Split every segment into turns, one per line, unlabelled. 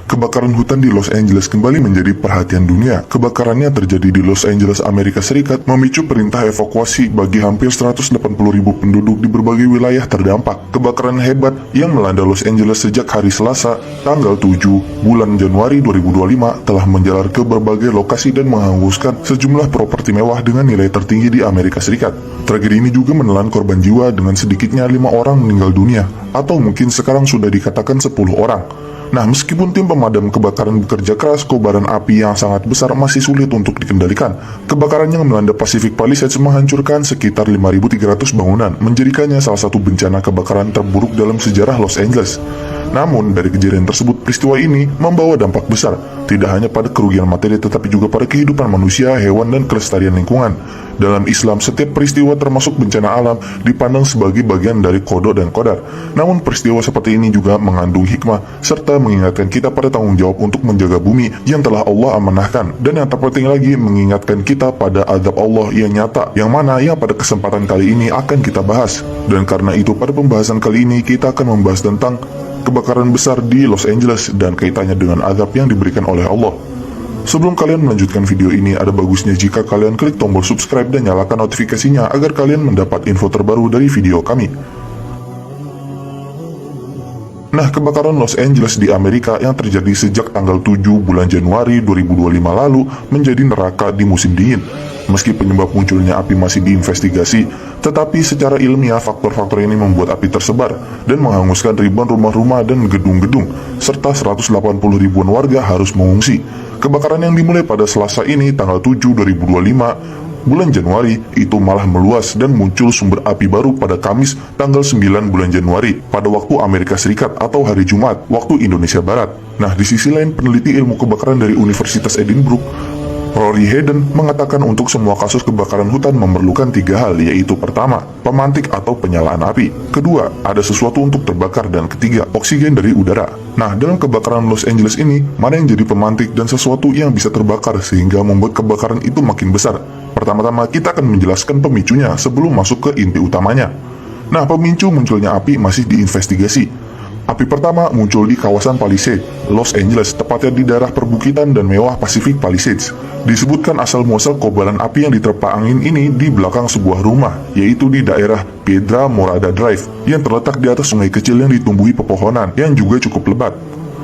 Kebakaran hutan di Los Angeles kembali menjadi perhatian dunia. Kebakarannya terjadi di Los Angeles, Amerika Serikat, memicu perintah evakuasi bagi hampir 180.000 penduduk di berbagai wilayah terdampak. Kebakaran hebat yang melanda Los Angeles sejak hari Selasa, tanggal 7 bulan Januari 2025 telah menjalar ke berbagai lokasi dan menghanguskan sejumlah properti mewah dengan nilai tertinggi di Amerika Serikat. Tragedi ini juga menelan korban jiwa dengan sedikitnya 5 orang meninggal dunia, atau mungkin sekarang sudah dikatakan 10 orang. Nah, meskipun tim pemadam kebakaran bekerja keras, kobaran api yang sangat besar masih sulit untuk dikendalikan. Kebakaran yang melanda Pacific Palisades menghancurkan sekitar 5.300 bangunan, menjadikannya salah satu bencana kebakaran terburuk dalam sejarah Los Angeles. Namun, dari kejadian tersebut, peristiwa ini membawa dampak besar, tidak hanya pada kerugian materi tetapi juga pada kehidupan manusia, hewan, dan kelestarian lingkungan. Dalam Islam, setiap peristiwa termasuk bencana alam dipandang sebagai bagian dari qada dan qadar. Namun, peristiwa seperti ini juga mengandung hikmah, serta mengingatkan kita pada tanggung jawab untuk menjaga bumi yang telah Allah amanahkan. Dan yang terpenting lagi, mengingatkan kita pada azab Allah yang nyata, yang mana yang pada kesempatan kali ini akan kita bahas. Dan karena itu, pada pembahasan kali ini kita akan membahas tentang kebakaran besar di Los Angeles dan kaitannya dengan azab yang diberikan oleh Allah. Sebelum kalian melanjutkan video ini, ada bagusnya jika kalian klik tombol subscribe dan nyalakan notifikasinya agar kalian mendapat info terbaru dari video kami. Nah, kebakaran Los Angeles di Amerika yang terjadi sejak tanggal 7 bulan Januari 2025 lalu menjadi neraka di musim dingin. Meski penyebab munculnya api masih diinvestigasi, tetapi secara ilmiah faktor-faktor ini membuat api tersebar dan menghanguskan ribuan rumah-rumah dan gedung-gedung, serta 180 ribuan warga harus mengungsi. Kebakaran yang dimulai pada Selasa ini, tanggal 7 2025, bulan Januari, itu malah meluas dan muncul sumber api baru pada Kamis tanggal 9 bulan Januari pada waktu Amerika Serikat atau hari Jumat, waktu Indonesia Barat. Nah, di sisi lain, peneliti ilmu kebakaran dari Universitas Edinburgh, Rory Hayden, mengatakan untuk semua kasus kebakaran hutan memerlukan 3 hal, yaitu pertama, pemantik atau penyalaan api, kedua, ada sesuatu untuk terbakar, dan ketiga, oksigen dari udara. Nah, dalam kebakaran Los Angeles ini, mana yang jadi pemantik dan sesuatu yang bisa terbakar sehingga membuat kebakaran itu makin besar? Pertama-tama kita akan menjelaskan pemicunya sebelum masuk ke inti utamanya. Nah, pemicu munculnya api masih diinvestigasi. Api pertama muncul di kawasan Palisades, Los Angeles, tepatnya di daerah perbukitan dan mewah Pacific Palisades. Disebutkan asal-muasal kobaran api yang diterpa angin ini di belakang sebuah rumah, yaitu di daerah Piedra Morada Drive, yang terletak di atas sungai kecil yang ditumbuhi pepohonan, yang juga cukup lebat.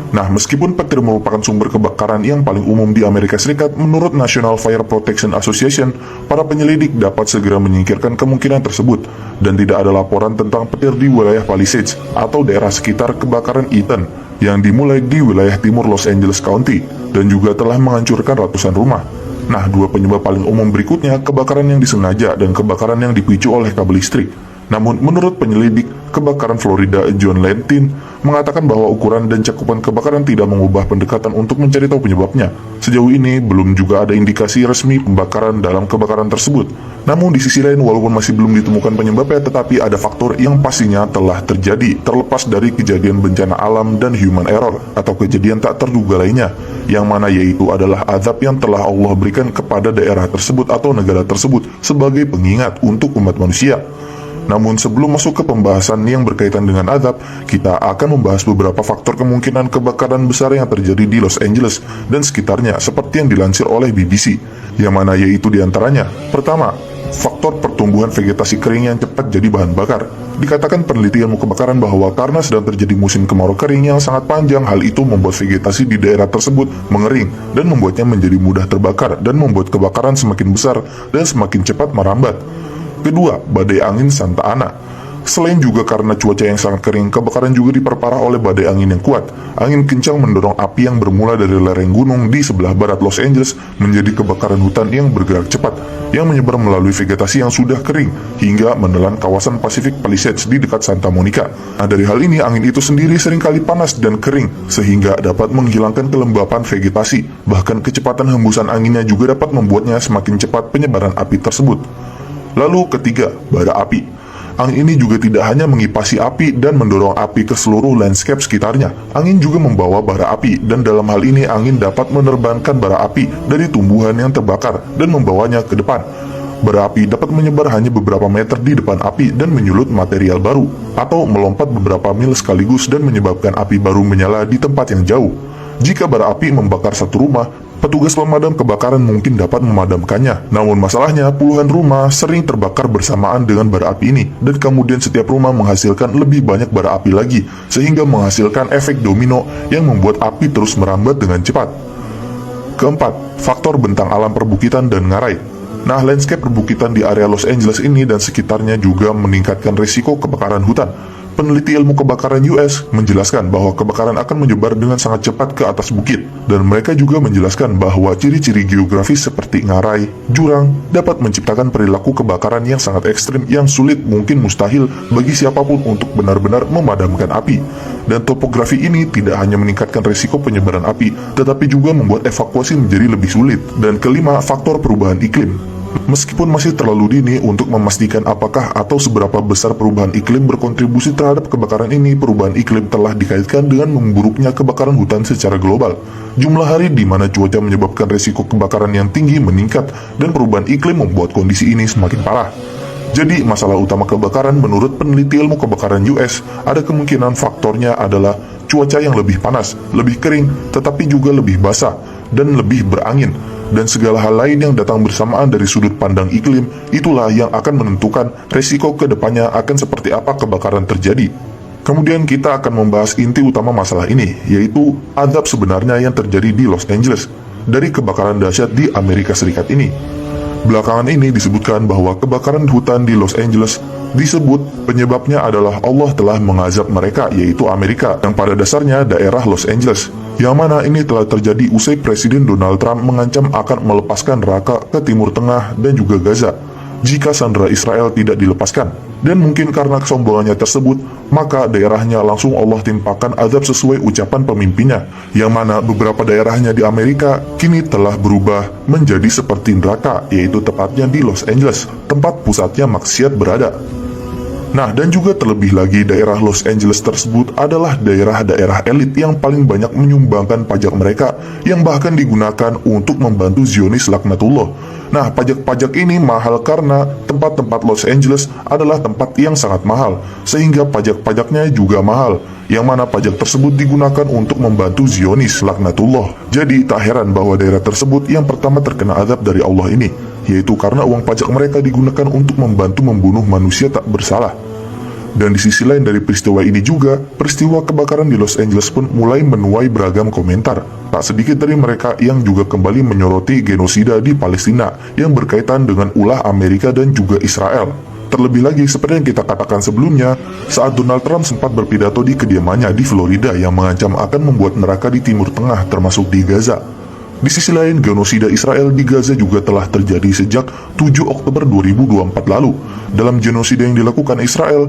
Nah, meskipun petir merupakan sumber kebakaran yang paling umum di Amerika Serikat, menurut National Fire Protection Association, para penyelidik dapat segera menyingkirkan kemungkinan tersebut, dan tidak ada laporan tentang petir di wilayah Palisades atau daerah sekitar kebakaran Eaton, yang dimulai di wilayah timur Los Angeles County, dan juga telah menghancurkan ratusan rumah. Nah, dua penyebab paling umum berikutnya, kebakaran yang disengaja dan kebakaran yang dipicu oleh kabel listrik. Namun, menurut penyelidik kebakaran Florida John Lentin, mengatakan bahwa ukuran dan cakupan kebakaran tidak mengubah pendekatan untuk mencari tahu penyebabnya. Sejauh ini, belum juga ada indikasi resmi pembakaran dalam kebakaran tersebut. Namun, di sisi lain, walaupun masih belum ditemukan penyebabnya, tetapi ada faktor yang pastinya telah terjadi, terlepas dari kejadian bencana alam dan human error, atau kejadian tak terduga lainnya, yang mana yaitu adalah azab yang telah Allah berikan kepada daerah tersebut atau negara tersebut sebagai pengingat untuk umat manusia. Namun sebelum masuk ke pembahasan yang berkaitan dengan azab, kita akan membahas beberapa faktor kemungkinan kebakaran besar yang terjadi di Los Angeles dan sekitarnya seperti yang dilansir oleh BBC, yang mana yaitu diantaranya. Pertama, faktor pertumbuhan vegetasi kering yang cepat jadi bahan bakar. Dikatakan peneliti ilmu kebakaran bahwa karena sedang terjadi musim kemarau kering yang sangat panjang, hal itu membuat vegetasi di daerah tersebut mengering dan membuatnya menjadi mudah terbakar dan membuat kebakaran semakin besar dan semakin cepat merambat. Kedua, badai angin Santa Ana. Selain juga karena cuaca yang sangat kering, kebakaran juga diperparah oleh badai angin yang kuat. Angin kencang mendorong api yang bermula dari lereng gunung di sebelah barat Los Angeles menjadi kebakaran hutan yang bergerak cepat, yang menyebar melalui vegetasi yang sudah kering, hingga menelan kawasan Pacific Palisades di dekat Santa Monica. Nah, dari hal ini, angin itu sendiri seringkali panas dan kering, sehingga dapat menghilangkan kelembapan vegetasi. Bahkan kecepatan hembusan anginnya juga dapat membuatnya semakin cepat penyebaran api tersebut. Lalu ketiga, bara api. Angin ini juga tidak hanya mengipasi api dan mendorong api ke seluruh landscape sekitarnya. Angin juga membawa bara api, dan dalam hal ini angin dapat menerbangkan bara api dari tumbuhan yang terbakar dan membawanya ke depan. Bara api dapat menyebar hanya beberapa meter di depan api dan menyulut material baru, atau melompat beberapa mil sekaligus dan menyebabkan api baru menyala di tempat yang jauh. Jika bara api membakar satu rumah, petugas pemadam kebakaran mungkin dapat memadamkannya. Namun masalahnya, puluhan rumah sering terbakar bersamaan dengan bara api ini, dan kemudian setiap rumah menghasilkan lebih banyak bara api lagi, sehingga menghasilkan efek domino yang membuat api terus merambat dengan cepat. Keempat, faktor bentang alam perbukitan dan ngarai. Nah, landscape perbukitan di area Los Angeles ini dan sekitarnya juga meningkatkan risiko kebakaran hutan. Peneliti ilmu kebakaran US menjelaskan bahwa kebakaran akan menyebar dengan sangat cepat ke atas bukit, dan mereka juga menjelaskan bahwa ciri-ciri geografis seperti ngarai, jurang, dapat menciptakan perilaku kebakaran yang sangat ekstrim yang sulit mungkin mustahil bagi siapapun untuk benar-benar memadamkan api. Dan topografi ini tidak hanya meningkatkan risiko penyebaran api, tetapi juga membuat evakuasi menjadi lebih sulit. Dan kelima, faktor perubahan iklim. Meskipun masih terlalu dini untuk memastikan apakah atau seberapa besar perubahan iklim berkontribusi terhadap kebakaran ini, perubahan iklim telah dikaitkan dengan memburuknya kebakaran hutan secara global. Jumlah hari di mana cuaca menyebabkan risiko kebakaran yang tinggi meningkat, dan perubahan iklim membuat kondisi ini semakin parah. Jadi, masalah utama kebakaran menurut peneliti ilmu kebakaran US, ada kemungkinan faktornya adalah cuaca yang lebih panas, lebih kering, tetapi juga lebih basah, dan lebih berangin. Dan segala hal lain yang datang bersamaan dari sudut pandang iklim, itulah yang akan menentukan resiko ke depannya akan seperti apa kebakaran terjadi. Kemudian kita akan membahas inti utama masalah ini, yaitu azab sebenarnya yang terjadi di Los Angeles dari kebakaran dahsyat di Amerika Serikat ini. Belakangan ini disebutkan bahwa kebakaran hutan di Los Angeles disebut penyebabnya adalah Allah telah mengazab mereka, yaitu Amerika, yang pada dasarnya daerah Los Angeles. Yang mana ini telah terjadi usai Presiden Donald Trump mengancam akan melepaskan Raqqa ke Timur Tengah dan juga Gaza jika sandera Israel tidak dilepaskan. Dan mungkin karena kesombongannya tersebut, maka daerahnya langsung Allah timpakan azab sesuai ucapan pemimpinnya, yang mana beberapa daerahnya di Amerika kini telah berubah menjadi seperti neraka, yaitu tepatnya di Los Angeles, tempat pusatnya maksiat berada. Nah, dan juga terlebih lagi daerah Los Angeles tersebut adalah daerah-daerah elit yang paling banyak menyumbangkan pajak mereka, yang bahkan digunakan untuk membantu Zionis laknatullah. Nah, pajak-pajak ini mahal karena tempat-tempat Los Angeles adalah tempat yang sangat mahal, sehingga pajak-pajaknya juga mahal, yang mana pajak tersebut digunakan untuk membantu Zionis laknatullah. Jadi tak heran bahwa daerah tersebut yang pertama terkena azab dari Allah ini, yaitu karena uang pajak mereka digunakan untuk membantu membunuh manusia tak bersalah. Dan di sisi lain dari peristiwa ini juga, peristiwa kebakaran di Los Angeles pun mulai menuai beragam komentar. Tak sedikit dari mereka yang juga kembali menyoroti genosida di Palestina yang berkaitan dengan ulah Amerika dan juga Israel. Terlebih lagi, seperti yang kita katakan sebelumnya, saat Donald Trump sempat berpidato di kediamannya di Florida yang mengancam akan membuat neraka di Timur Tengah termasuk di Gaza. Di sisi lain, genosida Israel di Gaza juga telah terjadi sejak 7 Oktober 2024 lalu. Dalam genosida yang dilakukan Israel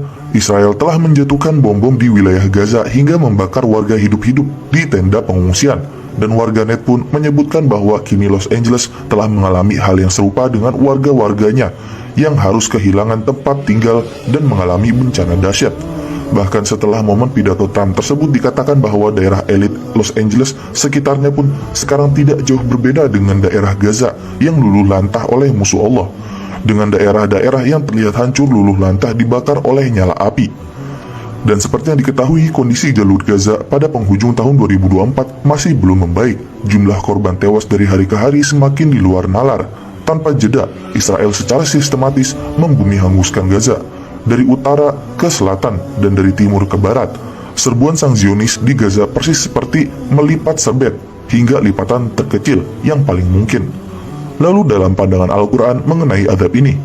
telah menjatuhkan bom-bom di wilayah Gaza hingga membakar warga hidup-hidup di tenda pengungsian. Dan warganet pun menyebutkan bahwa kini Los Angeles telah mengalami hal yang serupa dengan warga-warganya yang harus kehilangan tempat tinggal dan mengalami bencana dahsyat. Bahkan setelah momen pidato Trump tersebut dikatakan bahwa daerah elit Los Angeles sekitarnya pun sekarang tidak jauh berbeda dengan daerah Gaza yang luluh lantah oleh musuh Allah, dengan daerah-daerah yang terlihat hancur luluh lantah dibakar oleh nyala api. Dan seperti yang diketahui, kondisi jalur Gaza pada penghujung tahun 2024 masih belum membaik. Jumlah korban tewas dari hari ke hari semakin di luar nalar. Tanpa jeda, Israel secara sistematis membumi hanguskan Gaza dari utara ke selatan dan dari timur ke barat. Serbuan sang Zionis di Gaza persis seperti melipat serbet hingga lipatan terkecil yang paling mungkin. Lalu dalam pandangan Al-Quran mengenai azab ini,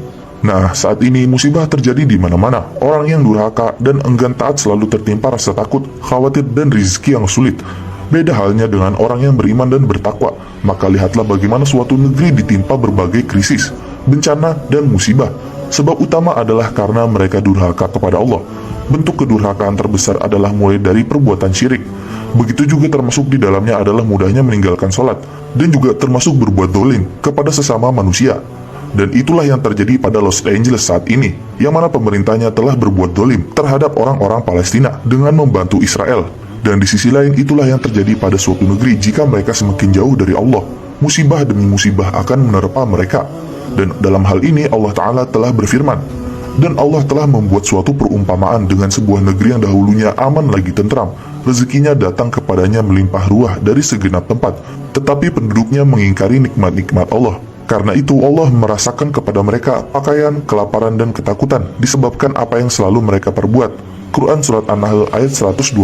nah saat ini musibah terjadi di mana-mana. Orang yang durhaka dan enggan taat selalu tertimpa rasa takut, khawatir dan rizki yang sulit. Beda halnya dengan orang yang beriman dan bertakwa. Maka lihatlah bagaimana suatu negeri ditimpa berbagai krisis, bencana dan musibah. Sebab utama adalah karena mereka durhaka kepada Allah. Bentuk kedurhakaan terbesar adalah mulai dari perbuatan syirik. Begitu juga termasuk di dalamnya adalah mudahnya meninggalkan sholat, dan juga termasuk berbuat dolim kepada sesama manusia. Dan itulah yang terjadi pada Los Angeles saat ini, yang mana pemerintahnya telah berbuat dolim terhadap orang-orang Palestina dengan membantu Israel. Dan di sisi lain itulah yang terjadi pada suatu negeri jika mereka semakin jauh dari Allah. Musibah demi musibah akan menerpa mereka. Dan dalam hal ini Allah Ta'ala telah berfirman, dan Allah telah membuat suatu perumpamaan dengan sebuah negeri yang dahulunya aman lagi tentram, rezekinya datang kepadanya melimpah ruah dari segenap tempat, tetapi penduduknya mengingkari nikmat-nikmat Allah. Karena itu Allah merasakan kepada mereka pakaian, kelaparan, dan ketakutan disebabkan apa yang selalu mereka perbuat. Quran Surat An-Nahl ayat 112.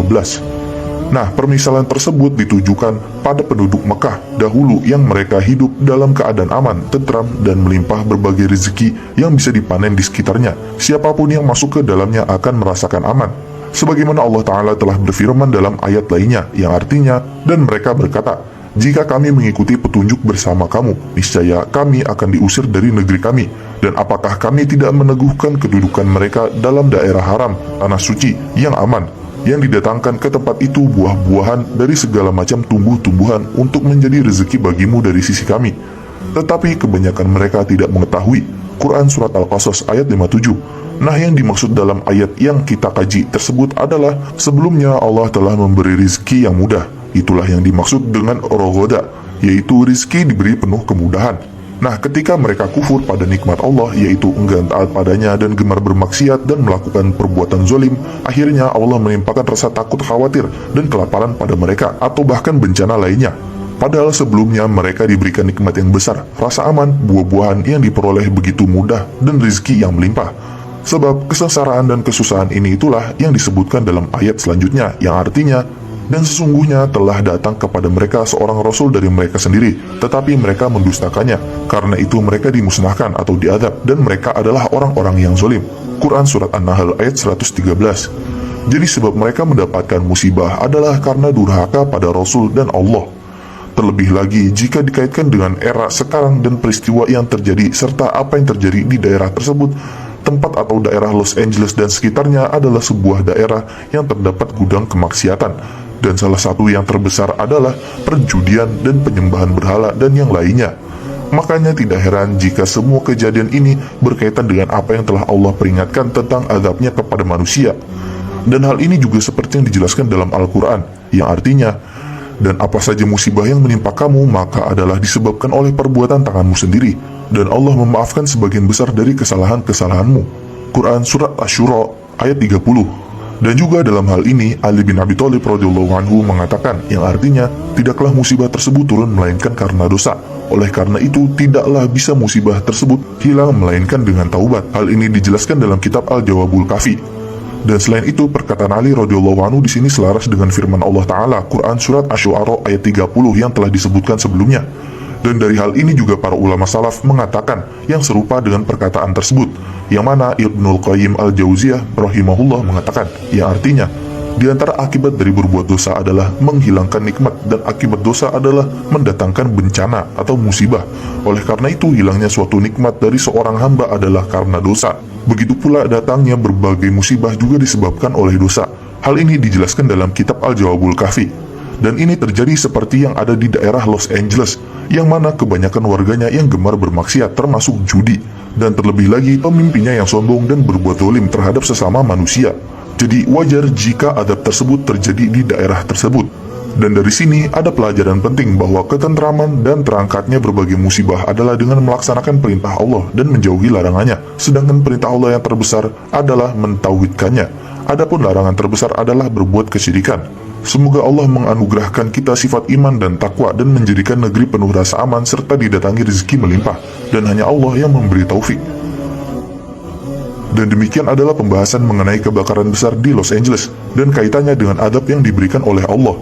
Nah, permisalan tersebut ditujukan pada penduduk Mekah dahulu yang mereka hidup dalam keadaan aman, tentram, dan melimpah berbagai rezeki yang bisa dipanen di sekitarnya. Siapapun yang masuk ke dalamnya akan merasakan aman. Sebagaimana Allah Ta'ala telah berfirman dalam ayat lainnya yang artinya, dan mereka berkata, "Jika kami mengikuti petunjuk bersama kamu, niscaya kami akan diusir dari negeri kami. Dan apakah kami tidak meneguhkan kedudukan mereka dalam daerah haram, tanah suci, yang aman, yang didatangkan ke tempat itu buah-buahan dari segala macam tumbuh-tumbuhan untuk menjadi rezeki bagimu dari sisi kami. Tetapi kebanyakan mereka tidak mengetahui." Quran Surat Al-Qasas ayat 57. Nah, yang dimaksud dalam ayat yang kita kaji tersebut adalah sebelumnya Allah telah memberi rizki yang mudah. Itulah yang dimaksud dengan rogoda, yaitu rizki diberi penuh kemudahan. Nah, ketika mereka kufur pada nikmat Allah, yaitu enggan taat padanya dan gemar bermaksiat dan melakukan perbuatan zolim, akhirnya Allah menimpakan rasa takut, khawatir, dan kelaparan pada mereka, atau bahkan bencana lainnya. Padahal sebelumnya mereka diberikan nikmat yang besar, rasa aman, buah-buahan yang diperoleh begitu mudah, dan rizki yang melimpah. Sebab kesengsaraan dan kesusahan ini itulah yang disebutkan dalam ayat selanjutnya, yang artinya, dan sesungguhnya telah datang kepada mereka seorang rasul dari mereka sendiri, tetapi mereka mendustakannya. Karena itu mereka dimusnahkan atau diadab, dan mereka adalah orang-orang yang zalim. Quran Surat An-Nahl ayat 113. Jadi sebab mereka mendapatkan musibah adalah karena durhaka pada Rasul dan Allah. Terlebih lagi jika dikaitkan dengan era sekarang dan peristiwa yang terjadi serta apa yang terjadi di daerah tersebut. Tempat atau daerah Los Angeles dan sekitarnya adalah sebuah daerah yang terdapat gudang kemaksiatan, dan salah satu yang terbesar adalah perjudian dan penyembahan berhala dan yang lainnya. Makanya tidak heran jika semua kejadian ini berkaitan dengan apa yang telah Allah peringatkan tentang azabnya kepada manusia. Dan hal ini juga seperti yang dijelaskan dalam Al-Quran, yang artinya, dan apa saja musibah yang menimpa kamu maka adalah disebabkan oleh perbuatan tanganmu sendiri, dan Allah memaafkan sebagian besar dari kesalahan-kesalahanmu. Quran Surat Asy-Syura ayat 30. Dan juga dalam hal ini Ali bin Abi Thalib radhiyallahu anhu mengatakan, yang artinya, tidaklah musibah tersebut turun melainkan karena dosa. Oleh karena itu tidaklah bisa musibah tersebut hilang melainkan dengan taubat. Hal ini dijelaskan dalam kitab Al-Jawabul Kafi. Dan selain itu perkataan Ali radhiyallahu anhu di sini selaras dengan firman Allah Ta'ala Quran Surat Asy-Syu'ara ayat 30 yang telah disebutkan sebelumnya. Dan dari hal ini juga para ulama salaf mengatakan yang serupa dengan perkataan tersebut, yang mana Ibnul Qayyim Al-Jauziyah rahimahullah mengatakan, yang artinya, di antara akibat dari berbuat dosa adalah menghilangkan nikmat, dan akibat dosa adalah mendatangkan bencana atau musibah. Oleh karena itu hilangnya suatu nikmat dari seorang hamba adalah karena dosa. Begitu pula datangnya berbagai musibah juga disebabkan oleh dosa. Hal ini dijelaskan dalam kitab Al-Jawabul Kafi. Dan ini terjadi seperti yang ada di daerah Los Angeles, yang mana kebanyakan warganya yang gemar bermaksiat termasuk judi, dan terlebih lagi pemimpinnya yang sombong dan berbuat zalim terhadap sesama manusia. Jadi wajar jika adab tersebut terjadi di daerah tersebut. Dan dari sini ada pelajaran penting bahwa ketentraman dan terangkatnya berbagai musibah adalah dengan melaksanakan perintah Allah dan menjauhi larangannya. Sedangkan perintah Allah yang terbesar adalah mentauhidkannya. Adapun larangan terbesar adalah berbuat kesyirikan. Semoga Allah menganugerahkan kita sifat iman dan takwa dan menjadikan negeri penuh rasa aman serta didatangi rezeki melimpah. Dan hanya Allah yang memberi taufik. Dan demikian adalah pembahasan mengenai kebakaran besar di Los Angeles dan kaitannya dengan adab yang diberikan oleh Allah.